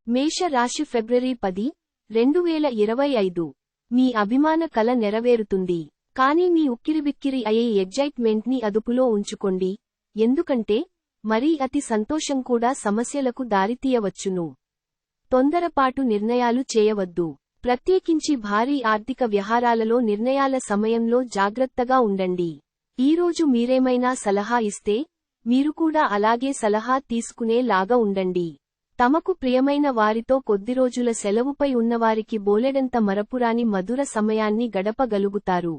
మేష రాశి ఫిబ్రవరి 10, 2025. మీ అభిమాన కల నెరవేరుతుంది. కానీ మీ ఉక్కిరిబిక్కిరి అయ్యే ఎగ్జైట్మెంట్ ని అదుపులో ఉంచుకోండి, ఎందుకంటే మరీ అతి సంతోషం కూడా సమస్యలకు దారితీయవచ్చును. తొందరపాటు నిర్ణయాలు చేయవద్దు. ప్రత్యేకించి భారీ ఆర్థిక వ్యవహారాలలో నిర్ణయాల సమయంలో జాగ్రత్తగా ఉండండి. ఈరోజు మీరేమైనా సలహా ఇస్తే మీరు కూడా అలాగే సలహా తీసుకునే లాగా ఉండండి. తమకు ప్రియమైన వారితో కొద్ది రోజుల సెలవుపై ఉన్నవారికి బోలెడంత మరపురాని మధుర సమయాన్ని గడపగలుగుతారు.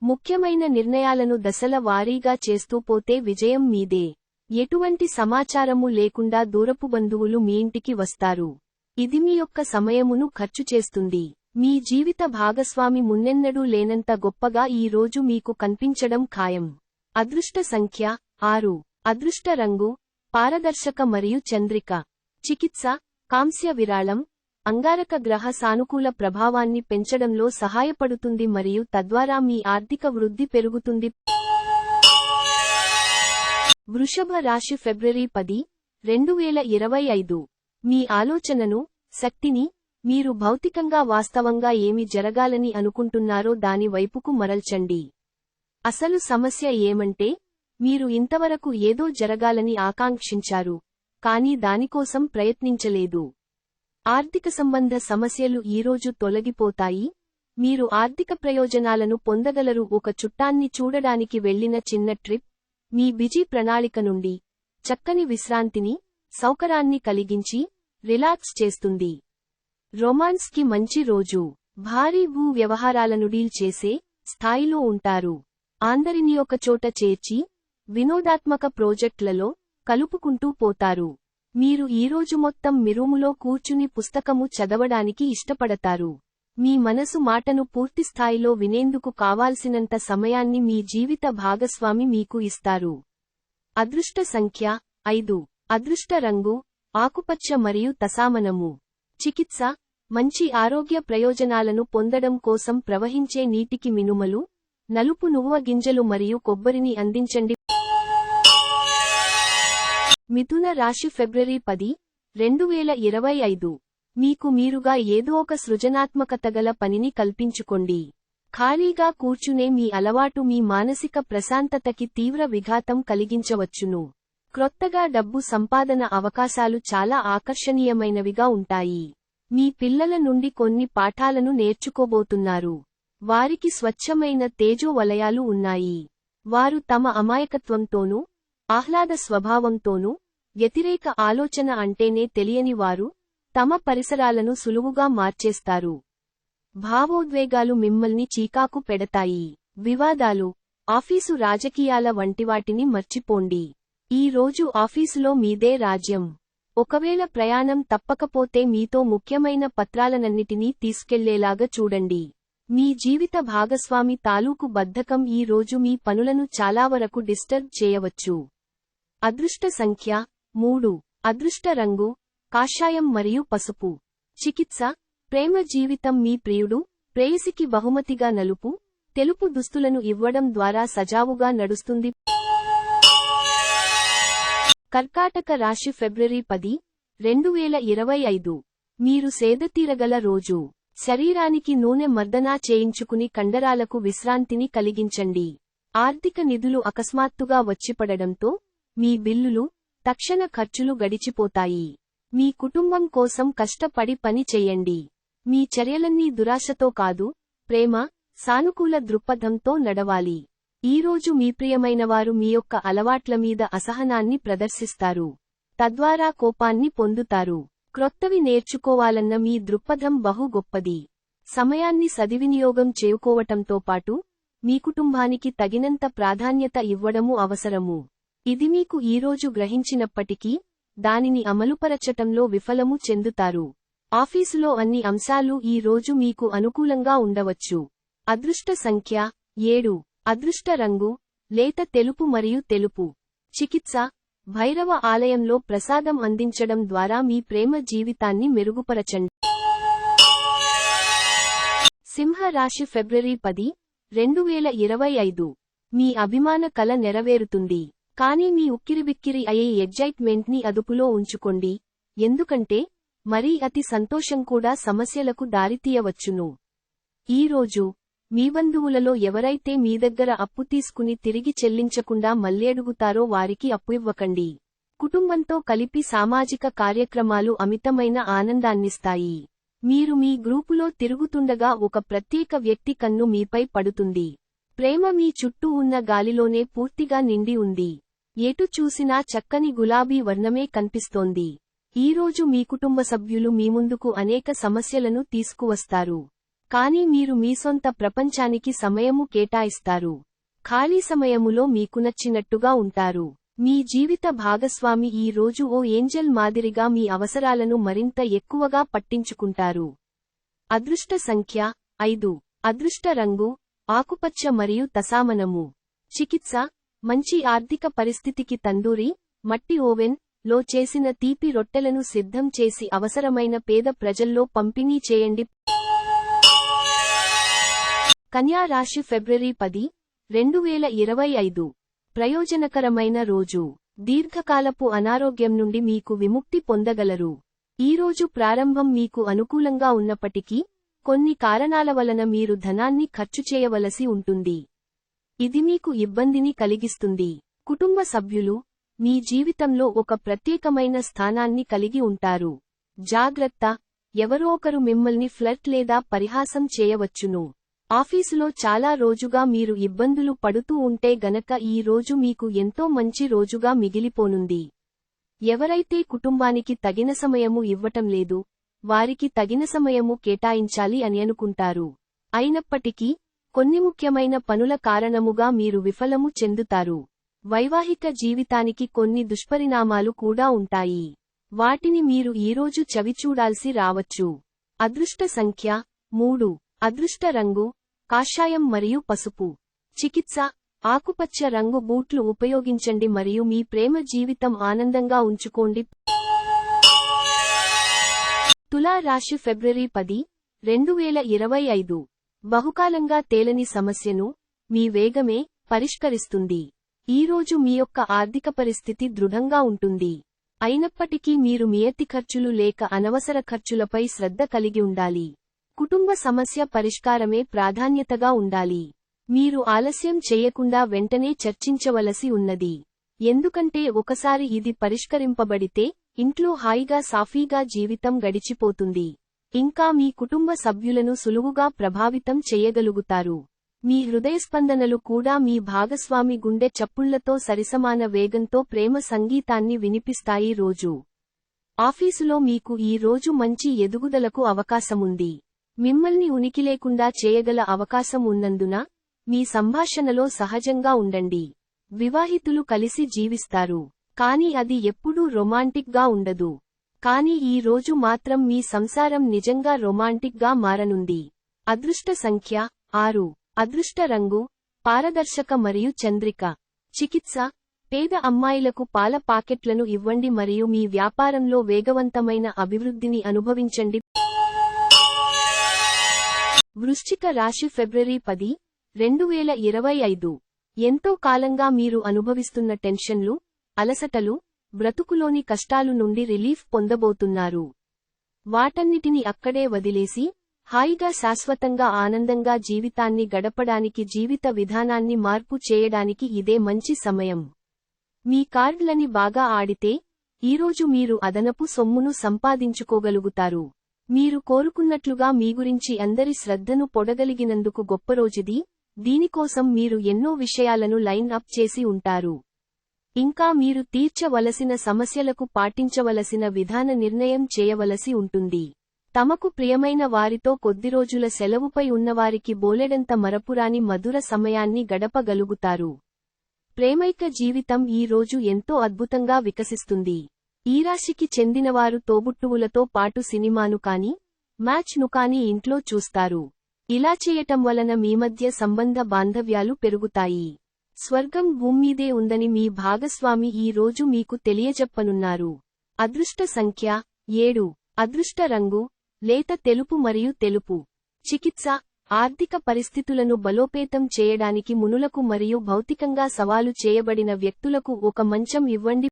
ముఖ్యమైన నిర్ణయాలను దశల వారీగా చేస్తూ పోతే విజయం మీదే. ఎటువంటి సమాచారము లేకుండా దూరపు బంధువులు మీ ఇంటికి వస్తారు. ఇది మీ యొక్క సమయమును ఖర్చు చేస్తుంది. మీ జీవిత భాగస్వామి మున్నెన్నడూ లేనంత గొప్పగా ఈ రోజు మీకు కనిపించడం ఖాయం. అదృష్ట సంఖ్య 6. అదృష్ట రంగు పారదర్శక మరియు చంద్రిక. చికిత్స కాంస్య విరాళం అంగారక గ్రహ సానుకూల ప్రభావాన్ని పెంచడంలో సహాయపడుతుంది మరియు తద్వారా మీ ఆర్థిక వృద్ధి పెరుగుతుంది. వృషభ రాశి ఫిబ్రవరి 10, 2025. మీ ఆలోచనను, శక్తిని మీరు భౌతికంగా వాస్తవంగా ఏమి జరగాలని అనుకుంటున్నారో దాని వైపుకు మరల్చండి. అసలు సమస్య ఏమంటే మీరు ఇంతవరకు ఏదో జరగాలని ఆకాంక్షించారు, కానీ దానికోసం ప్రయత్నించలేదు. ఆర్థిక సంబంధ సమస్యలు ఈరోజు తొలగిపోతాయి. మీరు ఆర్థిక ప్రయోజనాలను పొందగలరు. ఒక చుట్టాన్ని చూడడానికి వెళ్లిన చిన్న ట్రిప్ మీ బిజీ ప్రణాళిక నుండి చక్కని విశ్రాంతిని, సౌకర్యాన్ని కలిగించి రిలాక్స్ చేస్తుంది. రొమాన్స్ కి మంచి రోజు. భారీ భూ వ్యవహారాలను డీల్ చేసే స్థాయిలో ఉంటారు. అందరినీ ఒకచోట చేర్చి వినోదాత్మక ప్రాజెక్టులలో కలుపుకుంటూ పోతారు. మీరు ఈరోజు మొత్తం మీ రూములో కూర్చుని పుస్తకము చదవడానికి ఇష్టపడతారు. మీ మనసు మాటను పూర్తిస్థాయిలో వినేందుకు కావాల్సినంత సమయాన్ని మీ జీవిత భాగస్వామి మీకు ఇస్తారు. అదృష్ట సంఖ్య 5. అదృష్ట రంగు ఆకుపచ్చ మరియు తసామనము. చికిత్స మంచి ఆరోగ్య ప్రయోజనాలను పొందడం కోసం ప్రవహించే నీటికి మినుమలు, నలుపు నువ్వ గింజలు మరియు కొబ్బరిని అందించండి. మిథున రాశి ఫిబ్రవరి 10, 2025. మీకు మీరుగా ఏదో ఒక సృజనాత్మకత గల పనిని కల్పించుకోండి. ఖాళీగా కూర్చునే మీ అలవాటు మీ మానసిక ప్రశాంతతకి తీవ్ర విఘాతం కలిగించవచ్చును. క్రొత్తగా డబ్బు సంపాదన అవకాశాలు చాలా ఆకర్షణీయమైనవిగా ఉంటాయి. మీ పిల్లల నుండి కొన్ని పాఠాలను నేర్చుకోబోతున్నారు. వారికి స్వచ్ఛమైన తేజో వలయాలు ఉన్నాయి. వారు తమ అమాయకత్వంతోనూ ఆహ్లాద స్వభావంతోనూ వ్యతిరేక ఆలోచన అంటేనే తెలియని వారు తమ పరిసరాలను సులువుగా మార్చేస్తారు. భావోద్వేగాలు మిమ్మల్ని చీకాకు పెడతాయి. వివాదాలు, ఆఫీసు రాజకీయాల వంటివాటిని మర్చిపోండి. ఈ రోజు ఆఫీసులో మీదే రాజ్యం. ఒకవేళ ప్రయాణం తప్పకపోతే మీతో ముఖ్యమైన పత్రాలనన్నిటినీ తీసుకెళ్లేలాగా చూడండి. మీ జీవిత భాగస్వామి తాలూకు బద్ధకం ఈ రోజు మీ పనులను చాలా వరకు డిస్టర్బ్ చేయవచ్చు. అదృష్ట సంఖ్య 3. అదృష్ట రంగు కాషాయం మరియు పసుపు. చికిత్స ప్రేమ జీవితం మీ ప్రియుడు, ప్రేయసికి బహుమతిగా నలుపు, తెలుపు దుస్తులను ఇవ్వడం ద్వారా సజావుగా నడుస్తుంది. కర్కాటక రాశి ఫిబ్రవరి 10, 2025. మీరు సేదతీరగల రోజు. శరీరానికి నూనె మర్దనా చేయించుకుని కండరాలకు విశ్రాంతిని కలిగించండి. ఆర్థిక నిధులు అకస్మాత్తుగా వచ్చిపడడంతో మీ బిల్లులు, తక్షణ ఖర్చులు గడిచిపోతాయి. మీ కుటుంబం కోసం కష్టపడి పని చెయ్యండి. మీ చర్యలన్నీ దురాశతో కాదు, ప్రేమ, సానుకూల దృక్పథంతో నడవాలి. ఈరోజు మీ ప్రియమైనవారు మీ యొక్క అలవాట్ల మీద అసహనాన్ని ప్రదర్శిస్తారు. తద్వారా కోపాన్ని పొందుతారు. క్రొత్తవి నేర్చుకోవాలన్న మీ దృక్పథం బహు గొప్పది. సమయాన్ని సద్వినియోగం చేసుకోవటంతో పాటు మీ కుటుంబానికి తగినంత ప్రాధాన్యత ఇవ్వడము అవసరము. ఇది మీకు ఈరోజు గ్రహించినప్పటికీ దానిని అమలుపరచటంలో విఫలము చెందుతారు. ఆఫీసులో అన్ని అంశాలు ఈ రోజు మీకు అనుకూలంగా ఉండవచ్చు. అదృష్ట సంఖ్య 7. అదృష్ట రంగు లేత తెలుపు మరియు తెలుపు. చికిత్స భైరవ ఆలయంలో ప్రసాదం అందించడం ద్వారా మీ ప్రేమ జీవితాన్ని మెరుగుపరచండి. సింహ రాశి ఫిబ్రవరి 10, 2025. మీ అభిమాన కల నెరవేరుతుంది. కానీ మీ ఉక్కిరిబిక్కిరి అయ్యే ఎగ్జైట్మెంట్ ని అదుపులో ఉంచుకోండి, ఎందుకంటే మరీ అతి సంతోషం కూడా సమస్యలకు దారితీయవచ్చును. ఈరోజు మీ బంధువులలో ఎవరైతే మీ దగ్గర అప్పు తీసుకుని తిరిగి చెల్లించకుండా మళ్ళేడుగుతారో వారికి అప్పు ఇవ్వకండి. కుటుంబంతో కలిపి సామాజిక కార్యక్రమాలు అమితమైన ఆనందాన్నిస్తాయి. మీరు మీ గ్రూపులో తిరుగుతుండగా ఒక ప్రత్యేక వ్యక్తి కన్ను మీపై పడుతుంది. ప్రేమ మీ చుట్టూ ఉన్న గాలిలోనే పూర్తిగా నిండి ఉంది. ఎటు చూసినా చక్కని గులాబీ వర్ణమే కనిపిస్తోంది. ఈరోజు మీ కుటుంబ సభ్యులు మీ ముందుకు అనేక సమస్యలను తీసుకువస్తారు. కానీ మీరు మీ సొంత ప్రపంచానికి సమయము కేటాయిస్తారు. ఖాళీ సమయములో మీకు నచ్చినట్టుగా ఉంటారు. మీ జీవిత భాగస్వామి ఈ రోజు ఓ ఏంజెల్ మాదిరిగా మీ అవసరాలను మరింత ఎక్కువగా పట్టించుకుంటారు. అదృష్ట సంఖ్య 5. అదృష్ట రంగు ఆకుపచ్చ మరియు తసామనము. చికిత్స మంచి ఆర్థిక పరిస్థితికి తందూరి, మట్టి ఓవెన్ లో చేసిన తీపి రొట్టెలను సిద్ధం చేసి అవసరమైన పేద ప్రజల్లో పంపిణీ చేయండి. కన్యా రాశి ఫిబ్రవరి 10, 2025. ప్రయోజనకరమైన రోజు. దీర్ఘకాలపు అనారోగ్యం నుండి మీకు విముక్తి పొందగలరు. ఈరోజు ప్రారంభం మీకు అనుకూలంగా ఉన్నప్పటికీ కొన్ని కారణాల వలన మీరు ధనాన్ని ఖర్చు చేయవలసి ఉంటుంది. ఇది మీకు ఇబ్బందిని కలిగిస్తుంది. కుటుంబ సభ్యులు మీ జీవితంలో ఒక ప్రత్యేకమైన స్థానాన్ని కలిగి ఉంటారు. జాగ్రత్త, ఎవరో ఒకరు మిమ్మల్ని ఫ్లర్ట్ లేదా పరిహాసం చేయవచ్చును. ఆఫీసులో చాలా రోజుగా మీరు ఇబ్బందులు పడుతూ ఉంటే గనక ఈ రోజు మీకు ఎంతో మంచి రోజుగా మిగిలిపోనుంది. ఎవరైతే కుటుంబానికి తగిన సమయము ఇవ్వటం లేదు, వారికి తగిన సమయము కేటాయించాలి అని అనుకుంటారు. అయినప్పటికీ కొన్ని ముఖ్యమైన పనుల కారణముగా మీరు విఫలము చెందుతారు. వైవాహిక జీవితానికి కొన్ని దుష్పరిణామాలు కూడా ఉంటాయి. వాటిని మీరు ఈరోజు చవిచూడాల్సి రావచ్చు. అదృష్ట సంఖ్య 3. అదృష్ట రంగు కాషాయం మరియు పసుపు. చికిత్స ఆకుపచ్చ రంగు బూట్లు ఉపయోగించండి మరియు మీ ప్రేమ జీవితం ఆనందంగా ఉంచుకోండి. తులా రాశి ఫిబ్రవరి 10, 2025. బహుకాలంగా తేలని సమస్యను మీ వేగమే పరిష్కరిస్తుంది. ఈరోజు మీ యొక్క ఆర్థిక పరిస్థితి దృఢంగా ఉంటుంది. అయినప్పటికీ మీరు మీ అతి ఖర్చులు లేక అనవసర ఖర్చులపై శ్రద్ధ కలిగి ఉండాలి. కుటుంబ సమస్య పరిష్కారమే ప్రాధాన్యతగా ఉండాలి. మీరు ఆలస్యం చేయకుండా వెంటనే చర్చించవలసి ఉన్నది. ఎందుకంటే ఒకసారి ఇది పరిష్కరింపబడితే ఇంట్లో హాయిగా సాఫీగా జీవితం గడిచిపోతుంది. ఇంకా మీ కుటుంబ సభ్యులను సులువుగా ప్రభావితం చేయగలుగుతారు. మీ హృదయస్పందనలు కూడా మీ భాగస్వామి గుండె చప్పుళ్లతో సరిసమాన వేగంతో ప్రేమ సంగీతాన్ని వినిపిస్తాయి. రోజు ఆఫీసులో మీకు ఈ రోజు మంచి ఎదుగుదలకు అవకాశముంది. మిమ్మల్ని ఉనికిలేకుండా చేయగల అవకాశం ఉన్నందున మీ సంభాషణలో సహజంగా ఉండండి. వివాహితులు కలిసి జీవిస్తారు, కానీ అది ఎప్పుడూ రొమాంటిక్ గా ఉండదు. కానీ ఈ రోజు మాత్రం మీ సంసారం నిజంగా రొమాంటిక్ గా మారనుంది. అదృష్ట సంఖ్య 6. అదృష్ట రంగు పారదర్శక మరియు చంద్రిక. చికిత్స పేద అమ్మాయిలకు పాల పాకెట్లను ఇవ్వండి మరియు మీ వ్యాపారంలో వేగవంతమైన అభివృద్ధిని అనుభవించండి. వృశ్చిక రాశి ఫిబ్రవరి 10, 2025. ఎంతో కాలంగా మీరు అనుభవిస్తున్న టెన్షన్లు, అలసటలు, బ్రతుకులోని కష్టాలు నుండి రిలీఫ్ పొందబోతున్నారు. వాటన్నిటిని అక్కడే వదిలేసి హాయిగా శాశ్వతంగా ఆనందంగా జీవితాన్ని గడపడానికి జీవిత విధానాన్ని మార్పు చేయడానికి ఇదే మంచి సమయం. మీ కార్డులని బాగా ఆడితే ఈరోజు మీరు అదనపు సొమ్మును సంపాదించుకోగలుగుతారు. మీరు కోరుకున్నట్లుగా మీ గురించి అందరి శ్రద్ధను పొడగలిగినందుకు గొప్ప రోజుది. దీనికోసం మీరు ఎన్నో విషయాలను లైన్ అప్ చేసి ఉంటారు. ఇంకా మీరు తీర్చవలసిన సమస్యలకు పాటించవలసిన విధాన నిర్ణయం చేయవలసి ఉంటుంది. తమకు ప్రియమైన వారితో కొద్ది రోజుల సెలవుపై ఉన్నవారికి బోలెడంత మరపురాని మధుర సమయాన్ని గడపగలుగుతారు. ప్రేమైక జీవితం ఈ రోజు ఎంతో అద్భుతంగా వికసిస్తుంది. ఈ రాశికి చెందినవారు తోబుట్టువులతో పాటు సినిమాను కాని, మ్యాచ్ ను కాని ఇంట్లో చూస్తారు. ఇలా చేయటం వలన మీ మధ్య సంబంధ బాంధవ్యాలు పెరుగుతాయి. స్వర్గం భూమ్మీదే ఉందని మీ భాగస్వామి ఈ రోజు మీకు తెలియజెప్పనున్నారు. అదృష్ట సంఖ్య 7. అదృష్ట రంగు లేత తెలుపు మరియు తెలుపు. చికిత్స ఆర్థిక పరిస్థితులను బలోపేతం చేయడానికి మునులకు మరియు భౌతికంగా సవాలు చేయబడిన వ్యక్తులకు ఒక మంచం ఇవ్వండి.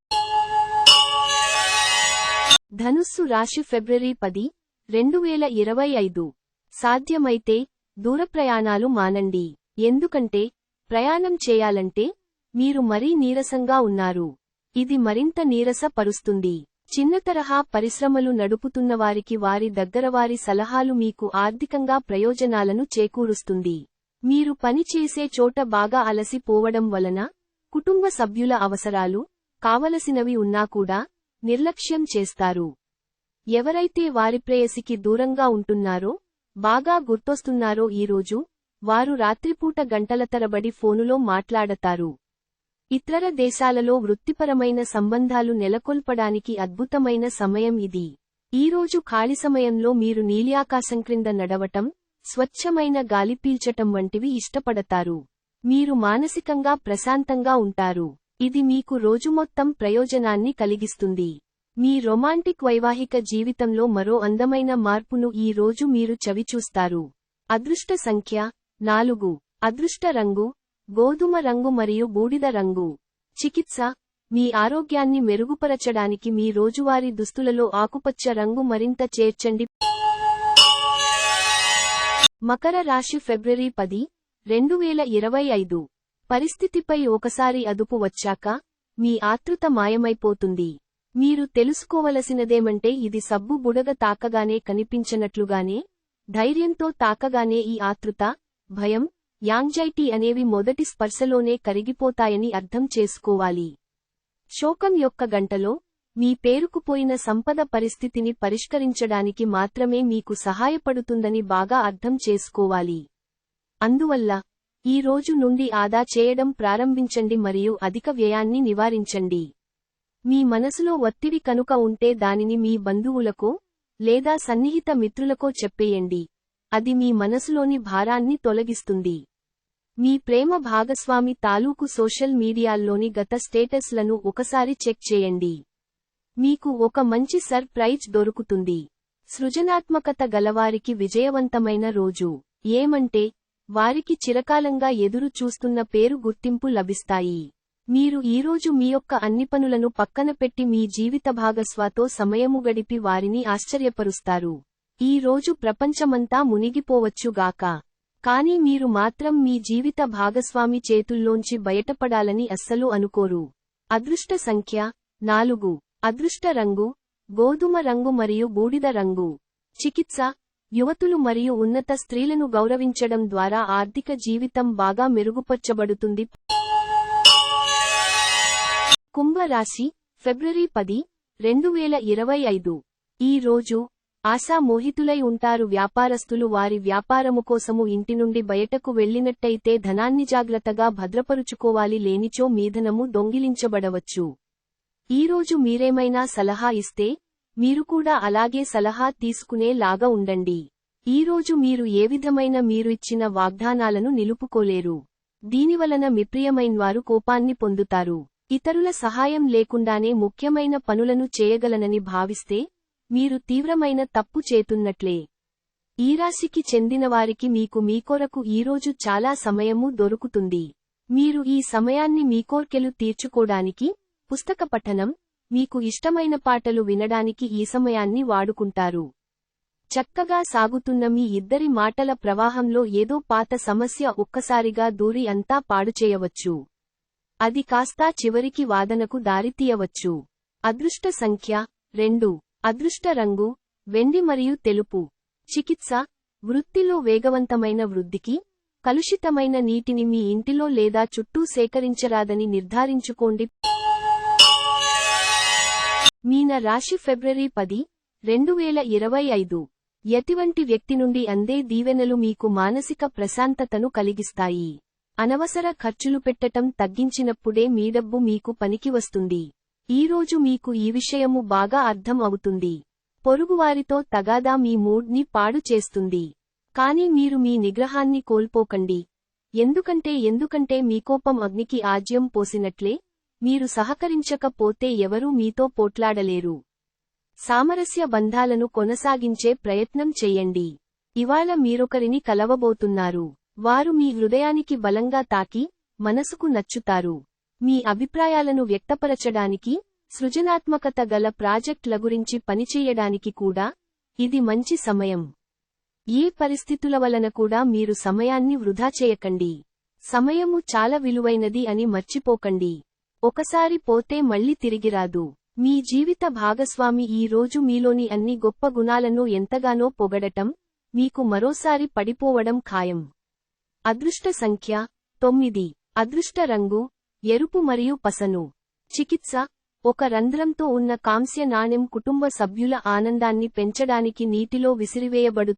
ధనుస్సు రాశి ఫిబ్రవరి 10, 2025. సాధ్యమైతే దూరప్రయాణాలు మానండి. ఎందుకంటే ప్రయాణం చేయాలంటే మీరు మరీ నీరసంగా ఉన్నారు. ఇది మరింత నీరస పరుస్తుంది. చిన్న తరహా పరిశ్రమలు నడుపుతున్నవారికి వారి దగ్గరవారి సలహాలు మీకు ఆర్థికంగా ప్రయోజనాలను చేకూరుస్తుంది. మీరు పనిచేసే చోట బాగా అలసిపోవడం వలన కుటుంబ సభ్యుల అవసరాలు, కావలసినవి ఉన్నా కూడా నిర్లక్ష్యం చేస్తారు. ఎవరైతే వారి ప్రేయసికి దూరంగా ఉంటున్నారో, బాగా గుర్తొస్తున్నారో ఈరోజు వారు రాత్రిపూట గంటల తరబడి ఫోనులో మాట్లాడతారు. ఇతర దేశాలలో వృత్తిపరమైన సంబంధాలు నెలకొల్పడానికి అద్భుతమైన సమయం ఇది. ఈరోజు ఖాళీ సమయంలో మీరు నీలియాకాశం క్రింద నడవటం, స్వచ్ఛమైన గాలి పీల్చటం వంటివి ఇష్టపడతారు. మీరు మానసికంగా ప్రశాంతంగా ఉంటారు. ఇది మీకు రోజు మొత్తం ప్రయోజనాన్ని కలిగిస్తుంది. మీ రొమాంటిక్ వైవాహిక జీవితంలో మరో అందమైన మార్పును ఈ రోజు మీరు చవిచూస్తారు. అదృష్ట సంఖ్య 4. అదృష్ట రంగు గోధుమ రంగు మరియు బూడిద రంగు. చికిత్స: మీ ఆరోగ్యాన్ని మెరుగుపరచడానికి మీ రోజువారీ దుస్తులలో ఆకుపచ్చ రంగు మరింత చేర్చండి. మకర రాశి ఫిబ్రవరి 10, 2025. పరిస్థితిపై ఒకసారి అదుపు వచ్చాక మీ ఆతృత మాయమైపోతుంది. మీరు తెలుసుకోవలసినదేమంటే ఇది సబ్బు బుడగ తాకగానే కనిపించనట్లుగానే, ధైర్యంతో తాకగానే ఈ ఆతృత, భయం, యాంగ్జైటీ అనేవి మొదటి స్పర్శలోనే కరిగిపోతాయని అర్థం చేసుకోవాలి. శోకం యొక్క గంటలో మీ పేరుకుపోయిన సంపద పరిస్థితిని పరిష్కరించడానికి మాత్రమే మీకు సహాయపడుతుందని బాగా అర్థం చేసుకోవాలి. అందువల్ల ఈ రోజు నుండి ఆదా చేయడం ప్రారంభించండి మరియు అధిక వ్యయాన్ని నివారించండి. మీ మనసులో ఒత్తిడి కనుక ఉంటే దానిని మీ బంధువులకో లేదా సన్నిహిత మిత్రులకో చెప్పేయండి. అది మీ మనసులోని భారాన్ని తొలగిస్తుంది. మీ ప్రేమ భాగస్వామి తాలూకు సోషల్ మీడియాల్లోని గత స్టేటస్లను ఒకసారి చెక్ చేయండి. మీకు ఒక మంచి సర్ప్రైజ్ దొరుకుతుంది. సృజనాత్మకత గలవారికి విజయవంతమైన రోజు. ఏమంటే వారికి చిరకాలంగా ఎదురు చూస్తున్న పేరు గుర్తింపు లభిస్తాయి. మీరు ఈరోజు మీ యొక్క అన్ని పనులను పక్కన పెట్టి మీ జీవిత భాగస్వాతో సమయము గడిపి వారిని ఆశ్చర్యపరుస్తారు. ఈ రోజు ప్రపంచమంతా మునిగిపోవచ్చుగాక, కానీ మీరు మాత్రం మీ జీవిత భాగస్వామి చేతుల్లోంచి బయటపడాలని అస్సలు అనుకోరు. అదృష్ట సంఖ్య 4. అదృష్ట రంగు గోధుమ రంగు మరియు బూడిద రంగు. చికిత్స: యువతులు మరియు ఉన్నత స్త్రీలను గౌరవించడం ద్వారా ఆర్థిక జీవితం బాగా మెరుగుపరచబడుతుంది. కుంభ రాశి ఫిబ్రవరి 10, 2025. ఈ రోజు ఆశామోహితులై ఉంటారు. వ్యాపారస్తులు వారి వ్యాపారము కోసము ఇంటి నుండి బయటకు వెళ్లినట్టయితే ధనాన్ని జాగ్రత్తగా భద్రపరుచుకోవాలి, లేనిచో మీధనము దొంగిలించబడవచ్చు. ఈరోజు మీరేమైనా సలహా ఇస్తే మీరు కూడా అలాగే సలహా తీసుకునే లాగా ఉండండి. ఈరోజు మీరు ఏ విధమైన మీరు ఇచ్చిన వాగ్దానాలను నిలుపుకోలేరు. దీనివలన మిప్రియమైనవారు కోపాన్ని పొందుతారు. ఇతరుల సహాయం లేకుండానే ముఖ్యమైన పనులను చేయగలనని భావిస్తే మీరు తీవ్రమైన తప్పు చేతున్నట్లే. ఈ రాశికి చెందినవారికి మీకు మీ కొరకు ఈరోజు చాలా సమయము దొరుకుతుంది. మీరు ఈ సమయాన్ని మీ కోర్కెలు తీర్చుకోడానికి, పుస్తక పఠనం, మీకు ఇష్టమైన పాటలు వినడానికి ఈ సమయాన్ని వాడుకుంటారు. చక్కగా సాగుతున్న మీ ఇద్దరి మాటల ప్రవాహంలో ఏదో పాత సమస్య ఒక్కసారిగా దూరి అంతా పాడుచేయవచ్చు. అది కాస్తా చివరికి వాదనకు దారితీయవచ్చు. అదృష్ట సంఖ్య 2. అదృష్ట రంగు వెండి మరియు తెలుపు. చికిత్స: వృత్తిలో వేగవంతమైన వృద్ధికి, కలుషితమైన నీటిని మీ ఇంటిలో లేదా చుట్టూ సేకరించరాదని నిర్ధారించుకోండి. మీన రాశి ఫిబ్రవరి 10, 2025. ఎటువంటి వ్యక్తి నుండి అందే దీవెనలు మీకు మానసిక ప్రశాంతతను కలిగిస్తాయి. అనవసర ఖర్చులు పెట్టటం తగ్గించినప్పుడే మీ డబ్బు మీకు పనికి వస్తుంది. ఈరోజు మీకు ఈ విషయము బాగా అర్థం అవుతుంది. పొరుగువారితో తగాదా మీ మూడ్ని పాడు చేస్తుంది. కానీ మీరు మీ నిగ్రహాన్ని కోల్పోకండి. ఎందుకంటే మీ కోపం అగ్నికి ఆజ్యం పోసినట్లే, మీరు సహకరించకపోతే ఎవరూ మీతో పోట్లాడలేరు. సామరస్య బంధాలను కొనసాగించే ప్రయత్నం చెయ్యండి. ఇవాళ మీరొకరిని కలవబోతున్నారు. వారు మీ హృదయానికి బలంగా తాకి, మనసుకు నచ్చుతారు. మీ అభిప్రాయాలను వ్యక్తపరచడానికి, సృజనాత్మకత గల ప్రాజెక్టుల గురించి పనిచేయడానికి కూడా ఇది మంచి సమయం. ఏ పరిస్థితుల వలన కూడా మీరు సమయాన్ని వృధా చేయకండి. సమయము చాలా విలువైనది అని మర్చిపోకండి. ఒకసారి పోతే మళ్ళీ తిరిగిరాదు. మీ జీవిత భాగస్వామి ఈ రోజు మీలోని అన్ని గొప్ప గుణాలను ఎంతగానో పొగడటం, మీకు మరోసారి పడిపోవడం ఖాయం. అదృష్ట సంఖ్య 9. అదృష్ట రంగు ఎరుపు మరియు పసను. చికిత్స: ఒక రంధ్రంతో ఉన్న కాంస్య నాణెం కుటుంబ సభ్యుల ఆనందాన్ని పెంచడానికి నీటిలో విసిరివేయబడుతుంది.